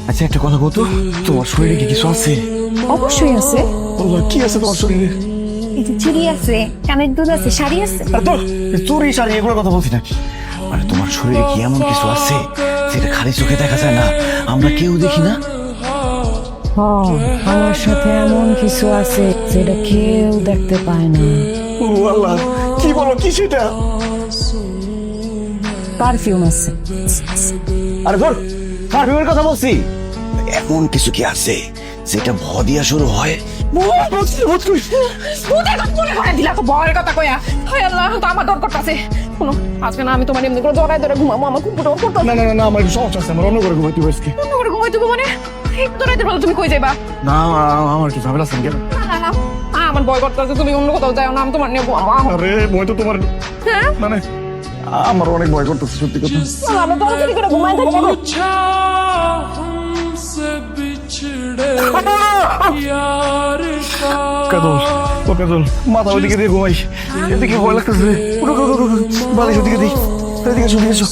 আচ্ছা একটা কথা বলতো, তোমার শরীরে কি কিছু আছে? অবশ্যই আছে। বললো কি আছে তোমার শরীরে? এই যে চুড়ি আছে, কানের দুল আছে, শাড়ি আছে। আরে তোর চুরি শাড়ি এগুলোর কথা বলছি নাকি? মানে তোমার শরীরে কি এমন কিছু আছে যেটা খালি চোখে দেখা যায় না, আমরা কেউ দেখি না? আমার সাথে এমন কিছু আছে যেটা কেউ দেখতে পায় না। ও আল্লাহ, কি বলো, কি সেটা? পারফিউম আছে। আরে ধর, পারফিউমের কথা বলছি। এমন কিছু কি আছে যেটা ভ দিয়া শুরু হয়? ভয়ের কথা কয়া হায় আল্লাহ, তো আমার ডর করতেছে। শোনো, আজকে না আমি তোমার এমনি করে জড়ায় ধরে ঘুমাবো, আমার খুব ডর করতেছে। না না না, আমার একটু সমস্যা আছে, আমার অন্য করে ঘুমাইতে হবে আজকে। অন্য করে ঘুমাই দেবো মানে? এই জড়াইতে বলো, তুমি কই যাইবা? না আমার কি ঝামেলা আছে কেন? না না না, আমার ভয় করতেছে, তুমি অন্য কোথাও যাও না, আমি তোমার নিয়ে ঘুমাবো। আরে ভয় তো তোমার, হ্যাঁ, মানে আমার অনেক ভয় করতেছে সত্যি কথা। আমরা দরজারি করে ঘুমাই থাকবো। কাজল, ও কাজল, মাথা ওইদিকে দিয়ে ঘুমাই, এদিকে ভয় লাগতেছে। উঠো উঠো উঠো, বালিশ ওদিকে দিই, এদিকে এসো, এদিকে এসো।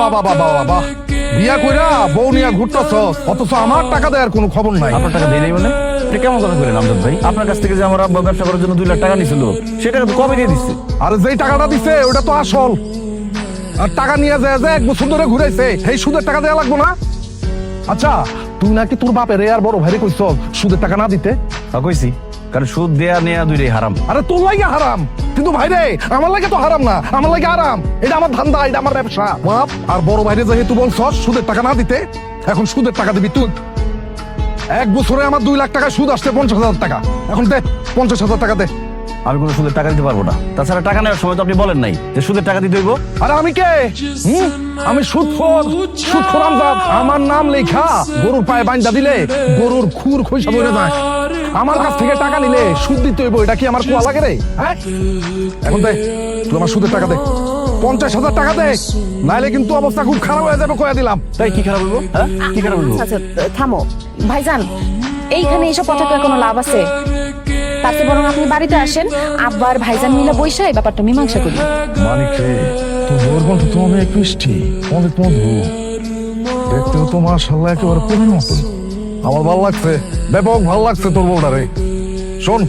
বাবা বাবা বাবা, বিয়া কইরা বউ নিয়া ঘুরতেছ, অথচ আমার টাকা দেওয়ার কোনো খবর নাই। আপনার টাকা দেয় নাই মানে? এটা কেমন কথা বলেন আমজাদ ভাই? আপনার কাছ থেকে যে আমার আব্বা ব্যবসা করার জন্য 2 লাখ টাকা নিছিল, সেটা তো কবে দিয়ে দিচ্ছে? আরে যেই টাকাটা দিছে ওটা তো আসল, আর টাকা নিয়ে যায় যে 1 বছর ধরে ঘুরাইছে, সেই সুদের টাকা দেওয়া লাগবে না? আচ্ছা, তুই নাকি তোর বাপের আর বড় ভাইরে কইছ সুদের টাকা না দিতে? কইছি, কারণ সুদ দেয়া নেয়া দুইটাই হারাম। আরে তোর লাগে হারাম, কিন্তু ভাইরে আমার লাগে তো হারাম না, আমার লাগে আরাম। এটা আমার ধান্দা, এটা আমার ব্যবসা। বাপ আর বড় ভাইরে যেহেতু বলছ সুদের টাকা না দিতে, এখন সুদের টাকা দিবি তুই। 1 বছরে আমার 2 লাখ টাকা সুদ আসছে 50,000 টাকা, এখন দে 50,000 টাকা দে। আমি কোনো সুদের টাকা দিতে পারবো না। তাছাড়া টাকা নেওয়ার সময় তো আপনি বলেন নাই যে সুদের টাকা দিতে হইব। আরে আমি কে? আমি সুদখোর, সুদখোর আমজাদ। আমার নাম লেখা গরুর পায়ে বাইন্ধা দিলে গরুর খুর খইসা বইরা যায়। আমার কাছ থেকে টাকা নিলে সুদ দিতে হইব, এটা কি আমার কুয়া লাগে রে? হ্যাঁ, এখন দে, তুই আমার সুদের টাকা দে, 50,000 টাকা দে, নাইলে কিন্তু অবস্থা খুব খারাপ হয়ে যাবে, কয়া দিলাম। তাই কি খারাপ হইব? হ্যাঁ, কি খারাপ হইব? আচ্ছা থামো ভাইজান, এইখানে এসব কথা কয়ে কোনো লাভ আছে? তার চেয়ে বরং আপনি বাড়িতে আসেন, আব্বার ভাইজান মিলে বইসা এই ব্যাপারটা মীমাংসা করি। মানিক রে, তোর বউর কণ্ঠ তো অনেক মিষ্টি, অনেক মধু, দেখতেও তো মাশাআল্লাহ একেবারে পরীর মতন। আমার ভালো লাগছে, ব্যাপক ভালো লাগছে তোর বউটা রে। শোন,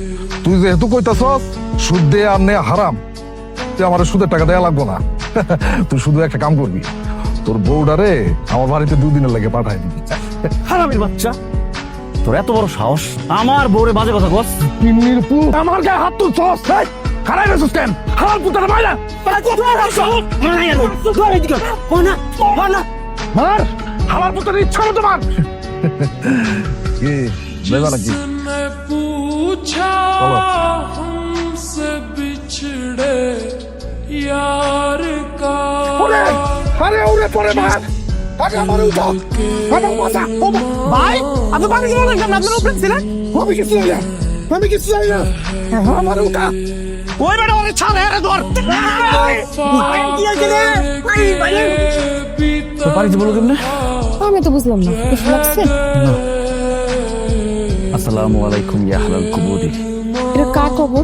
তুই যেহেতু কইতাছস সুদ দে আর নে হারাম, তুই আমার সুদের টাকা দেয়া লাগবো না। তুই শুধু একটা কাম করবি, তোর বউটা রে আমার বাড়িতে 2 দিনের লাগে পাঠাই দিবি। হারামির বাচ্চা, তোর এত বড় সাহস আমার বউরে বাজে কথা কস? পিন্নির পু, আমার গায়ে হাত তুলছস, এই খারাই রেছিস কেন? হারাম পুতার মাইরা মার, হালার পুতার ইচ্ছা মতো মার। কি দেবা নাকি? চলো। ওরে, আরে ওরে পরে মার, আগে আমার উঠাও, আমার মাথা। ভাই, আপনি বাড়ি গেলেন না কেন? আপনার উপরে ছিলেন? আমি কিছু জানি না, আমি কিছু জানি না, আমার উঠা। ওই বেটা ওরে ছাড়, আরে ধর। কি আছে রে? তো বাড়িতে বলো কেমনে? আমি তো বুঝলাম না, কিছু লাগছে? আসসালামু আলাইকুম ইয়া হালাল কুবুরি। এটা কার খবর?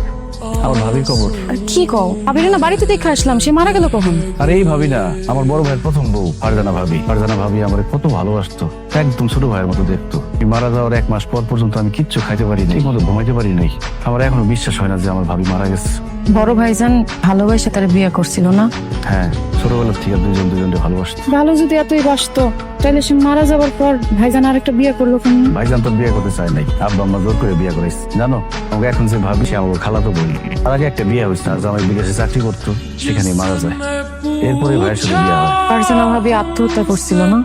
আমার ভাবির খবর। আর কি কও? আবির না বাড়িতে দেখে আসলাম, সে মারা গেল কখন? আরে এই ভাবি না, আমার বড় ভাইয়ের প্রথম বউ ফারজানা ভাবি। ফারজানা ভাবি আমার কত ভালোবাসতো, একদম ছোট ভাইয়ের মতো দেখতো। মারা যাওয়ার 1 মাস পর পর্যন্ত আমি কিচ্ছু খাইতে পারি নাই, ঠিক মতো ঘুমাইতে পারি নাই। আমার এখনো বিশ্বাস হয় না যে আমার ভাবি মারা গেছে। বড় ভাইজান ভালোবাসে তার বিয়ে করছিল না? হ্যাঁ, ছোটবেলার থেকে দুজনকে ভালোবাসতো। ভালো যদি এতই বাসতো, তাহলে সে মারা যাবার পর ভাইজান আরেকটা বিয়ে করলো কেন? ভাইজান তো বিয়ে করতে চায় নাই, আব্বা আম্মা জোর করে বিয়ে করেছে। জানো, আমাকে এখন যে ভাবি সে আমার খালাতো বোন। আর আগে একটা বিয়ে হয়েছে, আর জামাই বিদেশে চাকরি করতো, সেখানে মারা যায়। এরপরে ভাইয়ের সাথে বিয়ে হয়। ফারজানা ভাবি আত্মহত্যা করছিল না?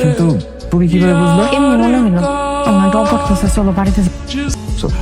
কিন্তু তুমি কিভাবে বুঝলে? এমনি মনে হলো, আমার ডর করতেছে, চলো বাড়িতে যাই। চল।